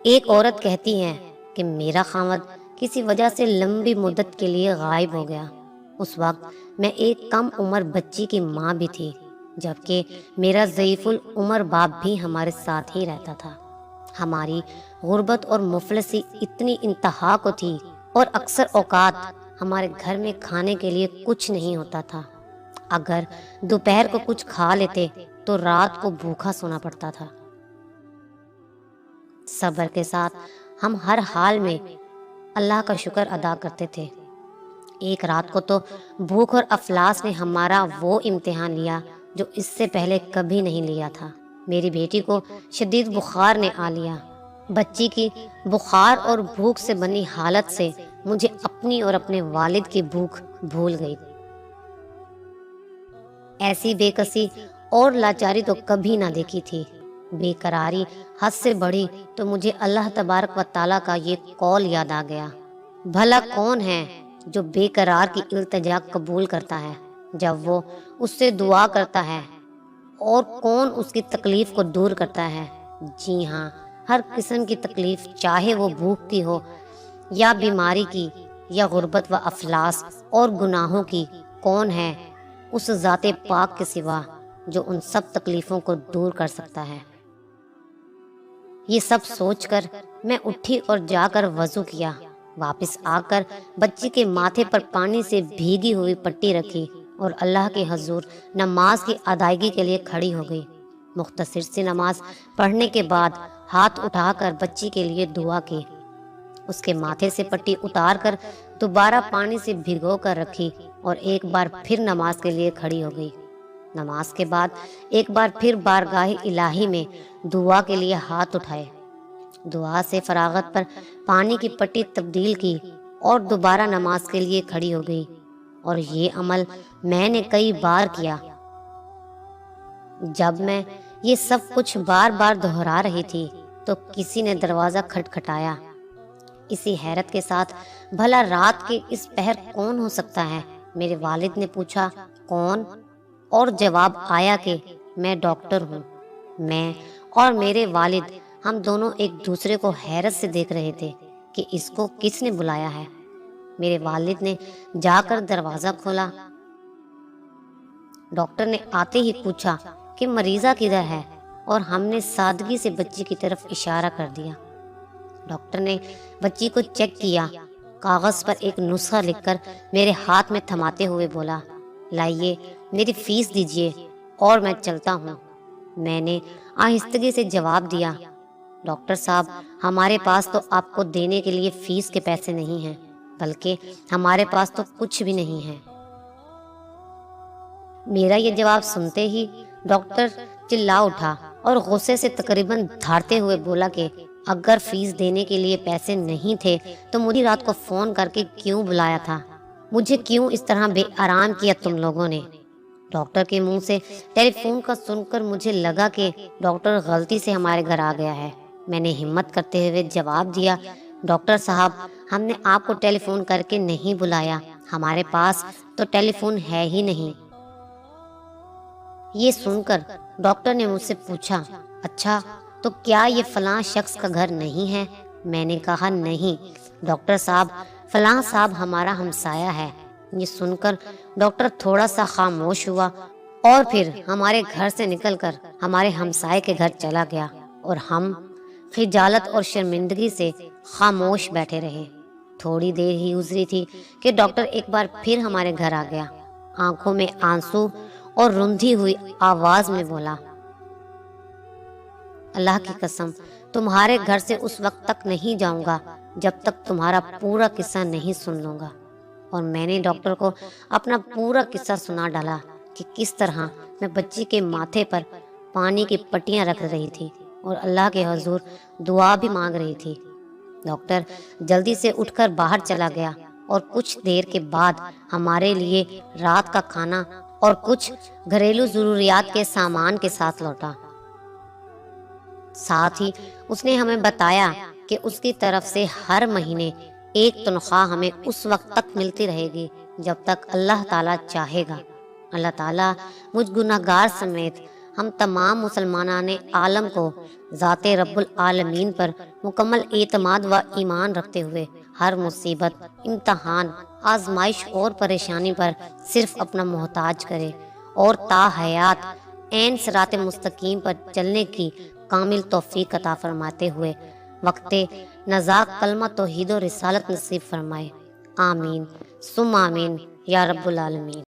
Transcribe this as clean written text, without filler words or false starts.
ایک عورت کہتی ہے کہ میرا خاوند کسی وجہ سے لمبی مدت کے لیے غائب ہو گیا۔ اس وقت میں ایک کم عمر بچی کی ماں بھی تھی، جبکہ میرا ضعیف العمر باپ بھی ہمارے ساتھ ہی رہتا تھا۔ ہماری غربت اور مفلسی اتنی انتہا کو تھی اور اکثر اوقات ہمارے گھر میں کھانے کے لیے کچھ نہیں ہوتا تھا۔ اگر دوپہر کو کچھ کھا لیتے تو رات کو بھوکا سونا پڑتا تھا۔ صبر کے ساتھ ہم ہر حال میں اللہ کا شکر ادا کرتے تھے۔ ایک رات کو تو بھوک اور افلاس نے ہمارا وہ امتحان لیا جو اس سے پہلے کبھی نہیں لیا تھا۔ میری بیٹی کو شدید بخار نے آ لیا۔ بچی کی بخار اور بھوک سے بنی حالت سے مجھے اپنی اور اپنے والد کی بھوک بھول گئی۔ ایسی بے کسی اور لاچاری تو کبھی نہ دیکھی تھی۔ بے قراری حد سے بڑھی تو مجھے اللہ تبارک و تعالیٰ کا یہ قول یاد آ گیا، بھلا کون ہے جو بے قرار کی التجا قبول کرتا ہے جب وہ اس سے دعا کرتا ہے، اور کون اس کی تکلیف کو دور کرتا ہے؟ جی ہاں، ہر قسم کی تکلیف، چاہے وہ بھوک کی ہو یا بیماری کی یا غربت و افلاس اور گناہوں کی، کون ہے اس ذات پاک کے سوا جو ان سب تکلیفوں کو دور کر سکتا ہے۔ یہ سب سوچ کر میں اٹھی اور جا کر وضو کیا۔ واپس آ کر بچی کے ماتھے پر پانی سے بھیگی ہوئی پٹی رکھی اور اللہ کے حضور نماز کی ادائیگی کے لیے کھڑی ہو گئی۔ مختصر سی نماز پڑھنے کے بعد ہاتھ اٹھا کر بچی کے لیے دعا کی، اس کے ماتھے سے پٹی اتار کر دوبارہ پانی سے بھگو کر رکھی اور ایک بار پھر نماز کے لیے کھڑی ہو گئی۔ نماز کے بعد ایک بار پھر بارگاہ الہی میں دعا کے لیے ہاتھ اٹھائے، دعا سے فراغت پر پانی کی پٹی تبدیل کی اور دوبارہ نماز کے لیے کھڑی ہو گئی۔ اور یہ عمل میں نے کئی بار کیا۔ جب میں یہ سب کچھ بار بار دہرا رہی تھی تو کسی نے دروازہ کھٹکھٹایا۔ اسی حیرت کے ساتھ، بھلا رات کے اس پہر کون ہو سکتا ہے؟ میرے والد نے پوچھا، کون؟ اور جواب آیا کہ میں ڈاکٹر ہوں۔ میں اور میرے والد، ہم دونوں ایک دوسرے کو حیرت سے دیکھ رہے تھے کہ اس کو کس نے بلایا ہے۔ میرے والد نے جا کر دروازہ کھولا۔ ڈاکٹر نے آتے ہی پوچھا کہ مریضہ کدھر ہے، اور ہم نے سادگی سے بچی کی طرف اشارہ کر دیا۔ ڈاکٹر نے بچی کو چیک کیا، کاغذ پر ایک نسخہ لکھ کر میرے ہاتھ میں تھماتے ہوئے بولا، لائیے میری فیس دیجیے اور میں چلتا ہوں۔ میں نے آہستگی سے جواب دیا، ڈاکٹر صاحب، ہمارے پاس تو آپ کو دینے کے لیے فیس کے پیسے نہیں ہیں، بلکہ ہمارے پاس تو کچھ بھی نہیں ہے۔ میرا یہ جواب سنتے ہی ڈاکٹر چلا اٹھا اور غصے سے تقریباً دھاڑتے ہوئے بولا کہ اگر فیس دینے کے لیے پیسے نہیں تھے تو مجھے رات کو فون کر کے کیوں بلایا تھا؟ مجھے کیوں اس طرح بے آرام کیا تم لوگوں نے؟ ڈاکٹر کے منہ سے ٹیلی فون کا سن کر مجھے لگا کہ ڈاکٹر غلطی سے ہمارے گھر آ گیا ہے۔ میں نے ہمت کرتے ہوئے جواب دیا، ڈاکٹر صاحب، ہم نے آپ کو ٹیلی فون کر کے نہیں بلایا، ہمارے پاس تو ٹیلی فون ہے ہی نہیں۔ یہ سن کر ڈاکٹر نے مجھ سے پوچھا، اچھا تو کیا یہ فلاں شخص کا گھر نہیں ہے؟ میں نے کہا نہیں ڈاکٹر صاحب، فلاں صاحب ہمارا ہمسایہ ہے۔ یہ سن کر ڈاکٹر تھوڑا سا خاموش ہوا اور پھر ہمارے گھر سے نکل کر ہمارے ہمسائے کے گھر چلا گیا، اور ہم خجالت اور شرمندگی سے خاموش بیٹھے رہے۔ تھوڑی دیر ہی گزری تھی کہ ڈاکٹر ایک بار پھر ہمارے گھر آ گیا، آنکھوں میں آنسو اور رندھی ہوئی آواز میں بولا، اللہ کی قسم، تمہارے گھر سے اس وقت تک نہیں جاؤں گا جب تک تمہارا پورا قصہ نہیں سن لوں گا۔ اور میں نے ڈاکٹر کو اپنا پورا قصہ سنا ڈالا کہ کس طرح میں بچی کے ماتھے پر پانی کی پٹیاں رکھ رہی تھی اور اللہ کے حضور دعا بھی مانگ رہی تھی۔ ڈاکٹر جلدی سے اٹھ کر باہر چلا گیا اور کچھ دیر کے بعد ہمارے لیے رات کا کھانا اور کچھ گھریلو ضروریات کے سامان کے ساتھ لوٹا۔ ساتھ ہی اس نے ہمیں بتایا کہ اس کی طرف سے ہر مہینے ایک تنخواہ ہمیں اس وقت تک ملتی رہے گی جب تک اللہ تعالیٰ چاہے گا۔ اللہ تعالیٰ مجھ گناہگار سمیت ہم تمام مسلمانان عالم کو ذات رب العالمین پر مکمل اعتماد و ایمان رکھتے ہوئے ہر مصیبت، امتحان، آزمائش اور پریشانی پر صرف اپنا محتاج کرے اور تا حیات عین صراط مستقیم پر چلنے کی کامل توفیق عطا فرماتے ہوئے وقت نزاع کلمہ توحید و رسالت نصیب فرمائے۔ آمین ثم آمین یا رب العالمین۔